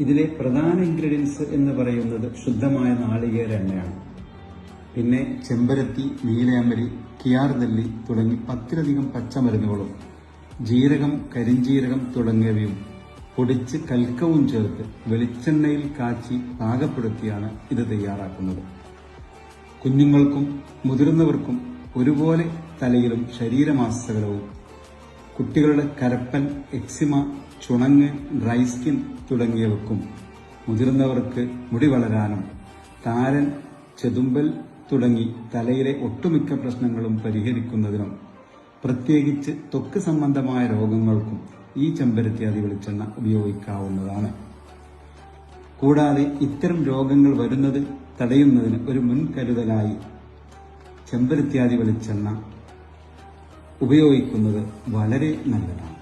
ഇതിലെ പ്രധാന ഇൻഗ്രീഡിയൻസ് എന്ന് പറയുന്നത് ശുദ്ധമായ നാളികേര എണ്ണയാണ്. പിന്നെ ചെമ്പരത്തി, നീലയാമ്പരി, കിയാർനെല്ലി തുടങ്ങി 10ലധികം പച്ചമരുന്നുകളും ജീരകം, കരിഞ്ജീരകം തുടങ്ങിയവയും പൊടിച്ച് കൽക്കവും ചേർത്ത് വെളിച്ചെണ്ണയിൽ കാച്ചി പാകപ്പെടുത്തിയാണ് ഇത് തയ്യാറാക്കുന്നത്. കുഞ്ഞുങ്ങൾക്കും മുതിർന്നവർക്കും ഒരുപോലെ തലയിലും ശരീരമാസകലവും കുട്ടികളുടെ കരപ്പൻ, എക്സിമ, ചുണങ്ങ്, ഡ്രൈ സ്കിൻ തുടങ്ങിയവക്കും മുതിർന്നവർക്ക് മുടി വളരാനും താരൻ, ചെതുമ്പൽ തുടങ്ങി തലയിലെ ഒട്ടുമിക്ക പ്രശ്നങ്ങളും പരിഹരിക്കുന്നതിനും പ്രത്യേകിച്ച് ത്വക്ക് സംബന്ധമായ രോഗങ്ങൾക്കും ഈ ചെമ്പരത്തിയാതി വെളിച്ചെണ്ണ ഉപയോഗിക്കാവുന്നതാണ്. കൂടാതെ ഇത്തരം രോഗങ്ങൾ വരുന്നത് തടയുന്നതിന് ഒരു മുൻകരുതലായി ചെമ്പരത്തിയാതി വെളിച്ചെണ്ണ ഉപയോഗിക്കുന്നത് വളരെ നല്ലതാണ്.